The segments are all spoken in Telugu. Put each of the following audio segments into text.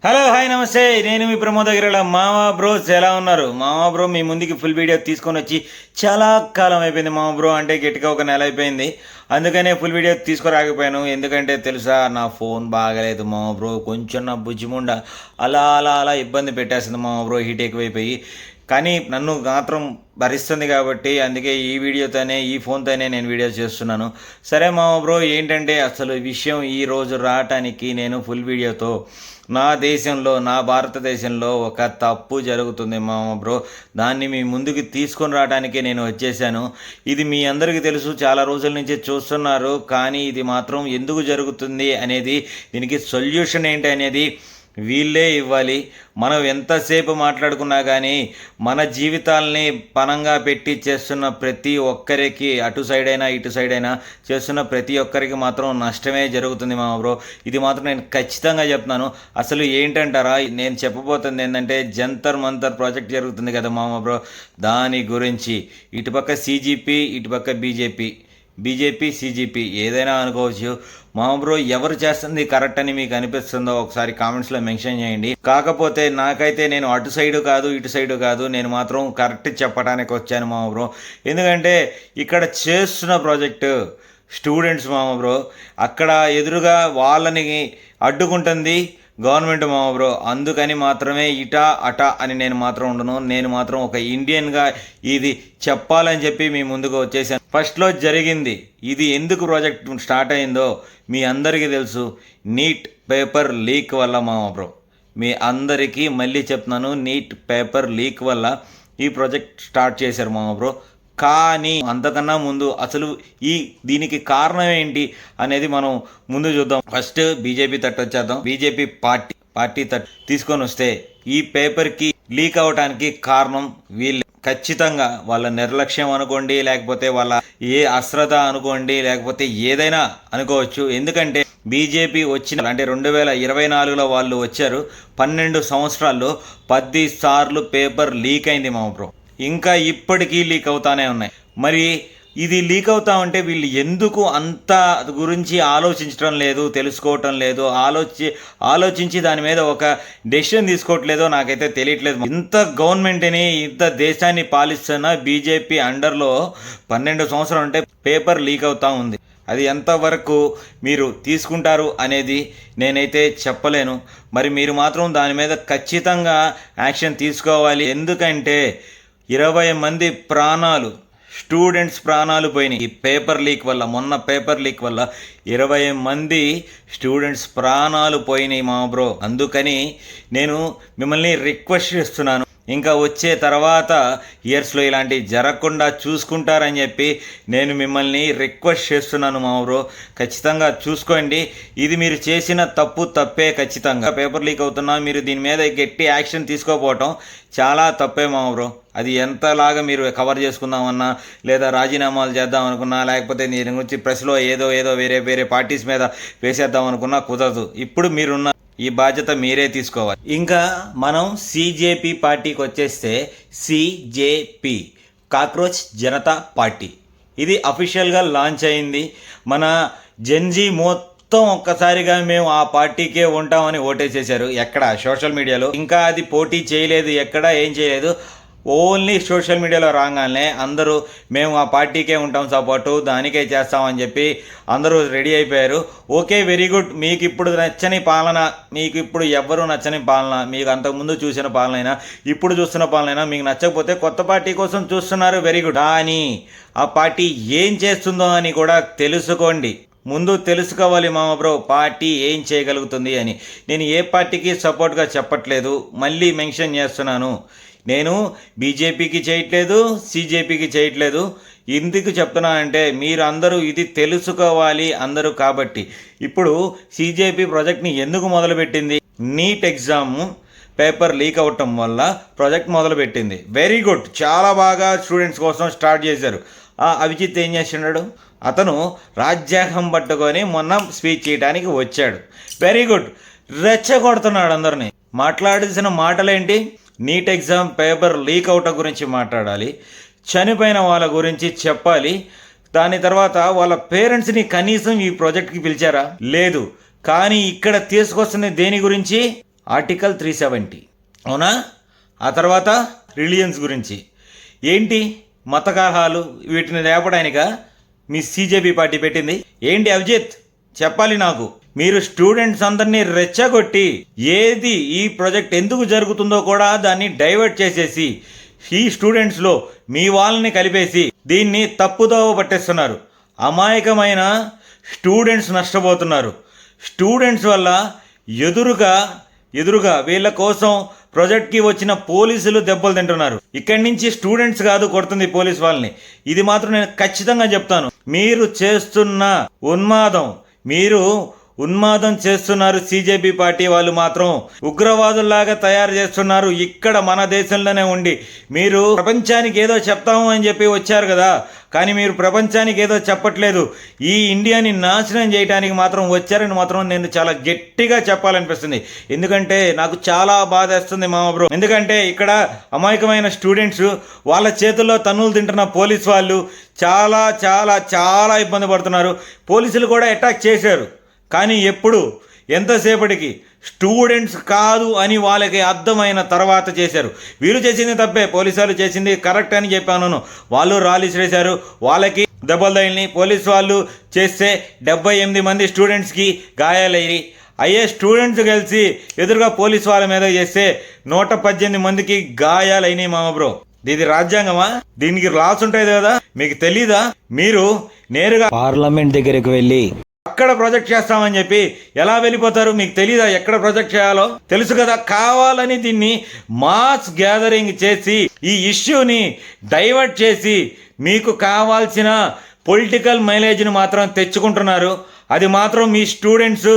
హలో హాయ్ నమస్తే, నేను మీ ప్రమోద గిరిల. మామా బ్రోస్ ఎలా ఉన్నారు? మామా బ్రో మీ ముందుకి ఫుల్ వీడియో తీసుకొని వచ్చి చాలా కాలం అయిపోయింది. మామా బ్రో అంటే గట్టిగా ఒక నెల అయిపోయింది. అందుకనే ఫుల్ వీడియో తీసుకురాకపోయాను. ఎందుకంటే తెలుసా, నా ఫోన్ బాగలేదు మామా బ్రో. కొంచెం నా బుజ్జిముండ అలా అలా అలా ఇబ్బంది పెట్టేస్తుంది మామా బ్రో, హీట్ ఎక్కువైపోయి. కానీ నన్ను మాత్రం భరిస్తుంది కాబట్టి అందుకే ఈ వీడియోతోనే, ఈ ఫోన్తోనే నేను వీడియో చేస్తున్నాను. సరే మామ బ్రో, ఏంటంటే అసలు విషయం ఈరోజు రావటానికి నేను ఫుల్ వీడియోతో నా దేశంలో, నా భారతదేశంలో ఒక తప్పు జరుగుతుంది మామ బ్రో. దాన్ని మీ ముందుకు తీసుకొని రావడానికే నేను వచ్చేసాను. ఇది మీ అందరికీ తెలుసు, చాలా రోజుల నుంచి చూస్తున్నారు. కానీ ఇది మాత్రం ఎందుకు జరుగుతుంది అనేది, దీనికి సొల్యూషన్ ఏంటి అనేది వీళ్ళే ఇవ్వాలి. మనం ఎంతసేపు మాట్లాడుకున్నా కానీ మన జీవితాలని పణంగా పెట్టి చేస్తున్న ప్రతి ఒక్కరికి, అటు సైడ్ అయినా ఇటు సైడ్ అయినా చేస్తున్న ప్రతి ఒక్కరికి మాత్రం నష్టమే జరుగుతుంది మామ బ్రో. ఇది మాత్రం నేను ఖచ్చితంగా చెప్తున్నాను. అసలు ఏంటంటారా, నేను చెప్పబోతుంది ఏంటంటే, జంతర్ మంతర్ ప్రాజెక్ట్ జరుగుతుంది కదా మామ బ్రో, దాని గురించి. ఇటుపక్క సిజిపి, ఇటుపక్క బీజేపీ సిజిపి ఏదైనా అనుకోవచ్చు. మామ బ్రో, ఎవరు చేస్తుంది కరెక్ట్ అని మీకు అనిపిస్తుందో ఒకసారి కామెంట్స్లో మెన్షన్ చేయండి. కాకపోతే నాకైతే, నేను అటు సైడు కాదు ఇటు సైడు కాదు, నేను మాత్రం కరెక్ట్ చెప్పడానికి వచ్చాను మామ బ్రో. ఎందుకంటే ఇక్కడ చేస్తున్న ప్రాజెక్టు స్టూడెంట్స్ మామ బ్రో, అక్కడ ఎదురుగా వాళ్ళని అడ్డుకుంటుంది గవర్నమెంట్ మామ బ్రో. అందుకని మాత్రమే ఇటా అటా అని నేను మాత్రం ఉండను. నేను మాత్రం ఒక ఇండియన్గా ఇది చెప్పాలని చెప్పి మీ ముందుకు వచ్చేసాను. ఫస్ట్లో జరిగింది ఇది, ఎందుకు ప్రాజెక్ట్ స్టార్ట్ అయిందో మీ అందరికీ తెలుసు. నీట్ పేపర్ లీక్ వల్ల మామ బ్రో. మీ అందరికీ మళ్ళీ చెప్తున్నాను, నీట్ పేపర్ లీక్ వల్ల ఈ ప్రాజెక్ట్ స్టార్ట్ చేశారు మామ బ్రో. కానీ అంతకన్నా ముందు అసలు దీనికి కారణం ఏంటి అనేది మనం ముందు చూద్దాం. ఫస్ట్ బీజేపీ తట్టు వచ్చేద్దాం. బీజేపీ పార్టీ తట్టు తీసుకొని వస్తే, ఈ పేపర్కి లీక్ అవడానికి కారణం వీళ్ళు. ఖచ్చితంగా వాళ్ళ నిర్లక్ష్యం అనుకోండి, లేకపోతే వాళ్ళ అశ్రద్ధ అనుకోండి, లేకపోతే ఏదైనా అనుకోవచ్చు. ఎందుకంటే బీజేపీ వచ్చిన అంటే 2024లో వాళ్ళు వచ్చారు. 12 సంవత్సరాల్లో 10 సార్లు పేపర్ లీక్ అయింది మామ బ్రో. ఇంకా ఇప్పటికీ లీక్ అవుతానే ఉన్నాయి. మరి ఇది లీక్ అవుతా ఉంటే వీళ్ళు ఎందుకు అంత గురించి ఆలోచించడం లేదు, తెలుసుకోవటం లేదు, ఆలోచించి దాని మీద ఒక డెసిషన్ తీసుకోవట్లేదో నాకైతే తెలియట్లేదు. ఇంత గవర్నమెంట్ని, ఇంత దేశాన్ని పాలిస్తున్న బీజేపీ అండర్లో 12 సంవత్సరాలు ఉంటే పేపర్ లీక్ అవుతూ ఉంది. అది ఎంతవరకు మీరు తీసుకుంటారు అనేది నేనైతే చెప్పలేను. మరి మీరు మాత్రం దాని మీద ఖచ్చితంగా యాక్షన్ తీసుకోవాలి. ఎందుకంటే 20 మంది ప్రాణాలు, స్టూడెంట్స్ ప్రాణాలు పోయినాయి ఈ పేపర్ లీక్ వల్ల. మొన్న పేపర్ లీక్ వల్ల 20 మంది స్టూడెంట్స్ ప్రాణాలు పోయినాయి మా బ్రో. అందుకని నేను మిమ్మల్ని రిక్వెస్ట్ చేస్తున్నాను, ఇంకా వచ్చే తర్వాత ఇయర్స్లో ఇలాంటివి జరగకుండా చూసుకుంటారని చెప్పి నేను మిమ్మల్ని రిక్వెస్ట్ చేస్తున్నాను మా బ్రో. ఖచ్చితంగా చూసుకోండి. ఇది మీరు చేసిన తప్పే. ఖచ్చితంగా పేపర్ లీక్ అవుతున్నా మీరు దీని మీద గట్టి యాక్షన్ తీసుకోకపోవటం చాలా తప్పే మా బ్రో. అది ఎంతలాగా మీరు కవర్ చేసుకుందామన్నా, లేదా రాజీనామాలు చేద్దాం అనుకున్నా, లేకపోతే దీని గురించి ప్రెస్లో ఏదో వేరే పార్టీస్ మీద వేసేద్దాం అనుకున్నా కుదరదు. ఇప్పుడు మీరున్న ఈ బాధ్యత మీరే తీసుకోవాలి. ఇంకా మనం సిజేపీ పార్టీకి వచ్చేస్తే, సిజేపీ కాక్రోచ్ జనతా పార్టీ, ఇది అఫీషియల్గా లాంచ్ అయింది. మన జెన్జీ మొత్తం ఒక్కసారిగా మేము ఆ పార్టీకే ఉంటామని ఓటేసేశారు. ఎక్కడ సోషల్ మీడియాలో ఇంకా అది పోటీ చేయలేదు, ఎక్కడ ఏం చేయలేదు. ఓన్లీ సోషల్ మీడియాలో రాగానే అందరూ మేము ఆ పార్టీకే ఉంటాం, సపోర్టు దానికే చేస్తామని చెప్పి అందరూ రెడీ అయిపోయారు. Okay, very good. మీకు ఇప్పుడు నచ్చని పాలన, మీకు ఇప్పుడు ఎవ్వరూ నచ్చని పాలన, మీకు అంతకుముందు చూసిన పాలన అయినా ఇప్పుడు చూస్తున్న పాలన అయినా మీకు నచ్చకపోతే కొత్త పార్టీ కోసం చూస్తున్నారు, వెరీ గుడ్. కానీ ఆ పార్టీ ఏం చేస్తుందో అని కూడా తెలుసుకోండి. ముందు తెలుసుకోవాలి మామ బ్రో, పార్టీ ఏం చేయగలుగుతుంది అని. నేను ఏ పార్టీకి సపోర్ట్గా చెప్పట్లేదు, మళ్ళీ మెన్షన్ చేస్తున్నాను. నేను బీజేపీకి చేయట్లేదు, సిజేపీకి చేయట్లేదు. ఎందుకు చెప్తున్నానంటే, మీరు అందరూ ఇది తెలుసుకోవాలి అందరూ. కాబట్టి ఇప్పుడు సిజేపీ ప్రాజెక్ట్ని ఎందుకు మొదలుపెట్టింది? నీట్ ఎగ్జామ్ పేపర్ లీక్ అవటం వల్ల ప్రాజెక్ట్ మొదలుపెట్టింది. వెరీ గుడ్, చాలా బాగా స్టూడెంట్స్ కోసం స్టార్ట్ చేశారు. అభిజిత్ ఏం చేస్తున్నాడు? అతను రాజ్యాంగం పట్టుకొని మొన్న స్పీచ్ చేయడానికి వచ్చాడు. వెరీ గుడ్, రెచ్చగొడుతున్నాడు అందరినీ. మాట్లాడాల్సిన మాటలేంటి? నీట్ ఎగ్జామ్ పేపర్ లీక్ అవటం గురించి మాట్లాడాలి, చనిపోయిన వాళ్ళ గురించి చెప్పాలి. దాని తర్వాత వాళ్ళ పేరెంట్స్ని కనీసం ఈ ప్రాజెక్ట్కి పిలిచారా? లేదు. కానీ ఇక్కడ తీసుకొస్తున్న దేని గురించి? ఆర్టికల్ 370 అవునా? ఆ తర్వాత రిలీజియన్స్ గురించి ఏంటి, మత కలహాలు వీటిని రేపడానికా మీ సీజేపీ పార్టీ పెట్టింది? ఏంటి అభిజిత్ చెప్పాలి నాకు. మీరు స్టూడెంట్స్ అందరినీ రెచ్చగొట్టి ఏది ఈ ప్రాజెక్ట్ ఎందుకు జరుగుతుందో కూడా దాన్ని డైవర్ట్ చేసేసి ఈ స్టూడెంట్స్లో మీ వాళ్ళని కలిపేసి దీన్ని తప్పుదోవ పట్టేస్తున్నారు. అమాయకమైన స్టూడెంట్స్ నష్టపోతున్నారు. స్టూడెంట్స్ వల్ల ఎదురుగా వీళ్ళ కోసం ప్రాజెక్ట్కి వచ్చిన పోలీసులు దెబ్బలు తింటున్నారు. ఇక్కడి నుంచి స్టూడెంట్స్ కాదు కొడుతుంది పోలీస్ వాళ్ళని. ఇది మాత్రం నేను ఖచ్చితంగా చెప్తాను. మీరు చేస్తున్న ఉన్మాదం చేస్తున్నారు. సీజేపీ పార్టీ వాళ్ళు మాత్రం ఉగ్రవాదుల్లాగా తయారు చేస్తున్నారు. ఇక్కడ మన దేశంలోనే ఉండి మీరు ప్రపంచానికి ఏదో చెప్తాము అని చెప్పి వచ్చారు కదా, కానీ మీరు ప్రపంచానికి ఏదో చెప్పట్లేదు. ఈ ఇండియాని నాశనం చేయడానికి మాత్రం వచ్చారని మాత్రం నేను చాలా గట్టిగా చెప్పాలనిపిస్తుంది. ఎందుకంటే నాకు చాలా బాధేస్తుంది మామ బ్రో. ఎందుకంటే ఇక్కడ అమాయకమైన స్టూడెంట్స్ వాళ్ళ చేతుల్లో తన్నులు తింటున్న పోలీస్ వాళ్ళు చాలా చాలా చాలా ఇబ్బంది పడుతున్నారు. పోలీసులు కూడా అటాక్ చేశారు, కానీ ఎంతసేపటికి స్టూడెంట్స్ కాదు అని వాళ్ళకి అర్థమైన తర్వాత చేశారు. వీరు చేసింది తప్పే, పోలీసు వాళ్ళు చేసింది కరెక్ట్ అని చెప్పాను. వాళ్ళు రాళ్ళు ఇసిరేశారు, వాళ్ళకి దెబ్బలు తగిలినాయి. పోలీసు వాళ్ళు చేస్తే 78 మంది స్టూడెంట్స్కి గాయాలయ్యి స్టూడెంట్స్ కలిసి ఎదురుగా పోలీసు వాళ్ళ మీద చేస్తే 118 మందికి గాయాలైనాయి మామ బ్రో. ఇది రాజ్యాంగమా? దీనికి లాస్ ఉంటాయి కదా, మీకు తెలీదా? మీరు నేరుగా పార్లమెంట్ దగ్గరకు వెళ్ళి అక్కడ ప్రొజెక్ట్ చేస్తామని చెప్పి ఎలా వెళ్ళిపోతారు? మీకు తెలీదా ఎక్కడ ప్రొజెక్ట్ చేయాలో? తెలుసు కదా. కావాలని దీన్ని మాస్ గ్యాదరింగ్ చేసి ఈ ఇష్యూని డైవర్ట్ చేసి మీకు కావాల్సిన పొలిటికల్ మైలేజ్ని మాత్రం తెచ్చుకుంటున్నారు. అది మాత్రం మీ స్టూడెంట్స్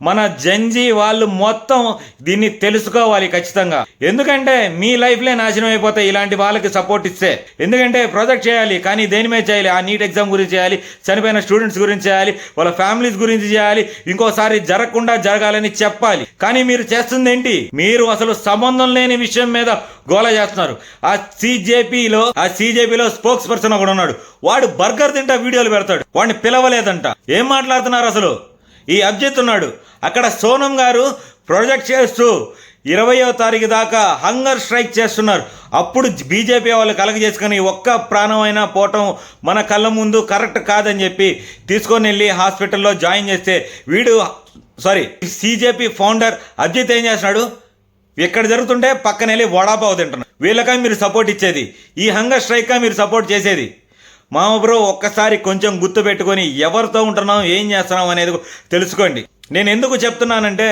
మన జంజీ వాళ్ళు మొత్తం దీన్ని తెలుసుకోవాలి ఖచ్చితంగా. ఎందుకంటే మీ లైఫ్లే నాశనం అయిపోతాయి ఇలాంటి వాళ్ళకి సపోర్ట్ ఇస్తే. ఎందుకంటే ప్రాజెక్ట్ చేయాలి, కానీ దేని మీద చేయాలి? ఆ నీట్ ఎగ్జామ్ గురించి చేయాలి, చనిపోయిన స్టూడెంట్స్ గురించి చేయాలి, వాళ్ళ ఫ్యామిలీస్ గురించి చేయాలి, ఇంకోసారి జరగాలని చెప్పాలి. కానీ మీరు చేస్తుంది ఏంటి? మీరు అసలు సంబంధం లేని విషయం మీద గోల చేస్తున్నారు. ఆ సీజేపీలో స్పోక్స్ పర్సన్ ఒకడు ఉన్నాడు, వాడు బర్గర్ తింటా వీడియోలు పెడతాడు. వాడిని పిలవలేదంట. ఏం మాట్లాడుతున్నారు అసలు? ఈ అభిజిత్ ఉన్నాడు అక్కడ. సోనం గారు ప్రొజెక్ట్ చేస్తూ 20వ తారీఖు దాకా హంగర్ స్ట్రైక్ చేస్తున్నారు. అప్పుడు బీజేపీ వాళ్ళు కలగజేసుకొని ఒక్క ప్రాణమైనా పోవటం మన కళ్ళ ముందు కరెక్ట్ కాదని చెప్పి తీసుకొని వెళ్ళి హాస్పిటల్లో జాయిన్ చేస్తే సీజేపీ ఫౌండర్ అభిజిత్ ఏం చేస్తున్నాడు? ఎక్కడ జరుగుతుంటే పక్కన వెళ్ళి వడాపావు తింటున్నాడు. వీళ్ళకా మీరు సపోర్ట్ ఇచ్చేది? ఈ హంగర్ స్ట్రైక్గా మీరు సపోర్ట్ చేసేది? మామ బ్రో ఒక్కసారి కొంచెం గుర్తు పెట్టుకొని ఎవరితో ఉంటున్నాం, ఏం చేస్తున్నాం అనేది తెలుసుకోండి. నేను ఎందుకు చెప్తున్నానంటే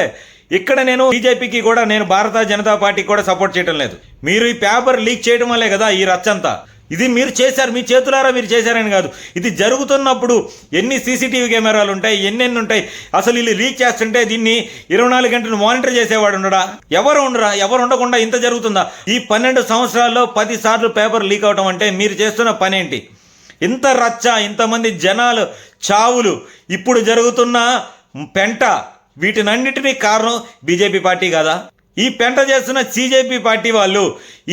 ఇక్కడ నేను బీజేపీకి కూడా, నేను భారతీయ జనతా పార్టీకి కూడా సపోర్ట్ చేయడం లేదు. మీరు ఈ పేపర్ లీక్ చేయడం వల్లే కదా ఈ రచ్చంతా. ఇది మీరు చేశారు, మీ చేతులారా మీరు చేశారని కాదు. ఇది జరుగుతున్నప్పుడు ఎన్ని సీసీటీవీ కెమెరాలు ఉంటాయి, ఎన్నెన్ని ఉంటాయి. అసలు వీళ్ళు లీక్ చేస్తుంటే దీన్ని 24 గంటలు మానిటర్ చేసేవాడు ఉండడా? ఎవరు ఉండకుండా ఇంత జరుగుతుందా? ఈ 12 సంవత్సరాల్లో 10 సార్లు పేపర్ లీక్ అవటం అంటే మీరు చేస్తున్న పని ఏంటి? ఇంత రచ్చ, ఇంతమంది జనాలు చావులు, ఇప్పుడు జరుగుతున్న పెంట, వీటినన్నిటినీ కారణం బీజేపీ పార్టీ కదా? ఈ పెంట చేస్తున్న సీజేపీ పార్టీ వాళ్ళు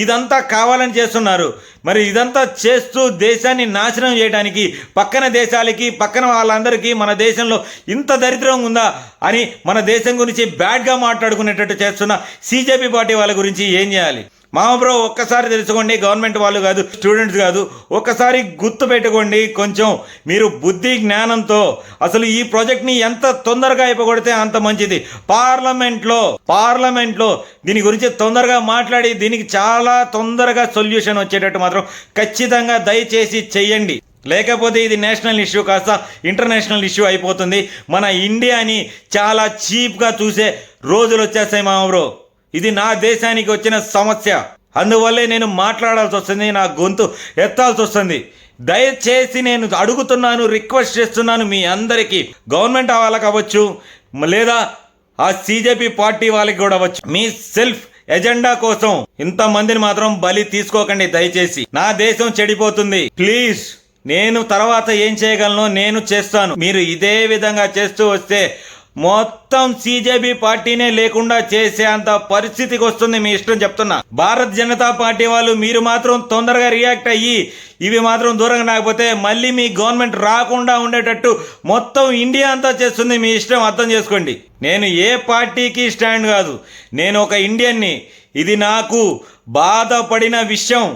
ఇదంతా కావాలని చేస్తున్నారు. మరి ఇదంతా చేస్తూ దేశాన్ని నాశనం చేయడానికి పక్కన దేశాలకి, పక్కన వాళ్ళందరికీ మన దేశంలో ఇంత దరిద్రం ఉందా అని మన దేశం గురించి బ్యాడ్గా మాట్లాడుకునేటట్టు చేస్తున్న సీజేపీ పార్టీ వాళ్ళ గురించి ఏం చేయాలి? మామ బ్రో ఒక్కసారి తెలుసుకోండి. గవర్నమెంట్ వాళ్ళు కాదు, స్టూడెంట్స్ కాదు, ఒక్కసారి గుర్తు పెట్టుకోండి. కొంచెం మీరు బుద్ధి జ్ఞానంతో అసలు ఈ ప్రాజెక్ట్ని ఎంత తొందరగా అయిపోగొడితే అంత మంచిది. పార్లమెంట్లో దీని గురించి తొందరగా మాట్లాడి దీనికి చాలా తొందరగా సొల్యూషన్ వచ్చేటట్టు మాత్రం ఖచ్చితంగా దయచేసి చెయ్యండి. లేకపోతే ఇది నేషనల్ ఇష్యూ కాస్త ఇంటర్నేషనల్ ఇష్యూ అయిపోతుంది. మన ఇండియాని చాలా చీప్గా చూసే రోజులు వచ్చేస్తాయి మామ బ్రో. ఇది నా దేశానికి వచ్చిన సమస్య. అందువల్లే నేను మాట్లాడాల్సి వస్తుంది, నా గొంతు ఎత్తాల్సి వస్తుంది. దయచేసి నేను అడుగుతున్నాను, రిక్వెస్ట్ చేస్తున్నాను మీ అందరికీ, గవర్నమెంట్ వాళ్ళకి అవ్వచ్చు లేదా ఆ సీజేపీ పార్టీ వాళ్ళకి కూడా అవ్వచ్చు, మీ సెల్ఫ్ ఎజెండా కోసం ఇంతమందిని మాత్రం బలి తీసుకోకండి దయచేసి. నా దేశం చెడిపోతుంది. ప్లీజ్, నేను తర్వాత ఏం చేయగలను నేను చేస్తాను. మీరు ఇదే విధంగా చేస్తూ వస్తే మొత్తం సిజేపీ పార్టీనే లేకుండా చేసే అంత పరిస్థితికి వస్తుంది. మీ ఇష్టం చెప్తున్నా. భారత్ జనతా పార్టీ వాళ్ళు మీరు మాత్రం తొందరగా రియాక్ట్ అయ్యి ఇవి మాత్రం దూరంగా రాకపోతే మళ్ళీ మీ గవర్నమెంట్ రాకుండా ఉండేటట్టు మొత్తం ఇండియా అంతా చేస్తుంది. మీ ఇష్టం, అర్థం చేసుకోండి. నేను ఏ పార్టీకి స్టాండ్ కాదు, నేను ఒక ఇండియన్ని. ఇది నాకు బాధపడిన విషయం,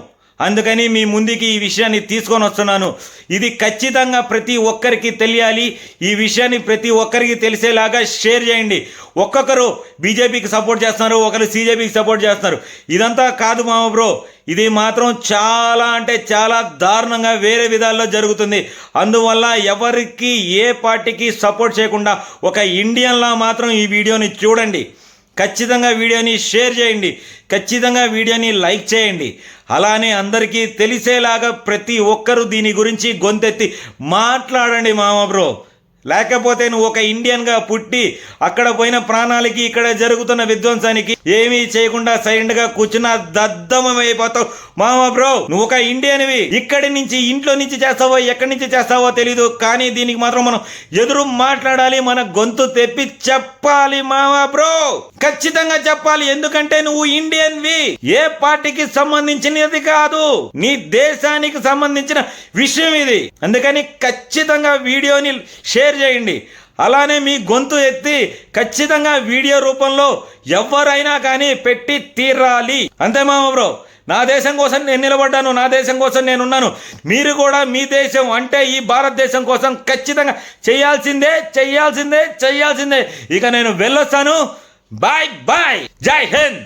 అందుకని మీ ముందుకి ఈ విషయాన్ని తీసుకొని వస్తున్నాను. ఇది ఖచ్చితంగా ప్రతి ఒక్కరికి తెలియాలి. ఈ విషయాన్ని ప్రతి ఒక్కరికి తెలిసేలాగా షేర్ చేయండి. ఒక్కొక్కరు బీజేపీకి సపోర్ట్ చేస్తున్నారు, ఒకరు సిజేపీకి సపోర్ట్ చేస్తున్నారు. ఇదంతా కాదు మామ బ్రో, ఇది మాత్రం చాలా అంటే చాలా దారుణంగా వేరే విధాల్లో జరుగుతుంది. అందువల్ల ఎవరికి ఏ పార్టీకి సపోర్ట్ చేయకుండా ఒక ఇండియన్లా మాత్రం ఈ వీడియోని చూడండి. ఖచ్చితంగా వీడియోని షేర్ చేయండి, ఖచ్చితంగా వీడియోని లైక్ చేయండి. అలానే అందరికీ తెలిసేలాగా ప్రతి ఒక్కరూ దీని గురించి గొంతెత్తి మాట్లాడండి మామ బ్రో. లేకపోతే నువ్వు ఒక ఇండియన్గా పుట్టి అక్కడ పోయిన ప్రాణాలకి ఇక్కడ జరుగుతున్న విధ్వంసానికి ఏమీ చేయకుండా సైలెంట్గా కూర్చున్న దద్దమైపోతావు మామ బ్రో. నువ్వు ఒక ఇండియన్వి, ఇక్కడి నుంచి ఇంట్లో నుంచి చేస్తావో ఎక్కడి నుంచి చేస్తావో తెలీదు, కానీ దీనికి మాత్రం మనం ఎదురు మాట్లాడాలి, మన గొంతు తెప్పి చెప్పాలి మామ బ్రో. ఖచ్చితంగా చెప్పాలి, ఎందుకంటే నువ్వు ఇండియన్వి. ఏ పార్టీకి సంబంధించినది కాదు, నీ దేశానికి సంబంధించిన విషయం ఇది. అందుకని ఖచ్చితంగా వీడియోని షేర్ చేయండి. అలానే మీ గొంతు ఎత్తి ఖచ్చితంగా వీడియో రూపంలో ఎవరైనా కానీ పెట్టి తీరాలి. అంతే మామ బ్రో. నా దేశం కోసం నేను నిలబడ్డాను, నా దేశం కోసం నేనున్నాను. మీరు కూడా మీ దేశం అంటే ఈ భారతదేశం కోసం ఖచ్చితంగా చేయాల్సిందే, చేయాల్సిందే, చేయాల్సిందే. ఇక నేను వెళ్ళొస్తాను. బాయ్ బాయ్, జై హింద్.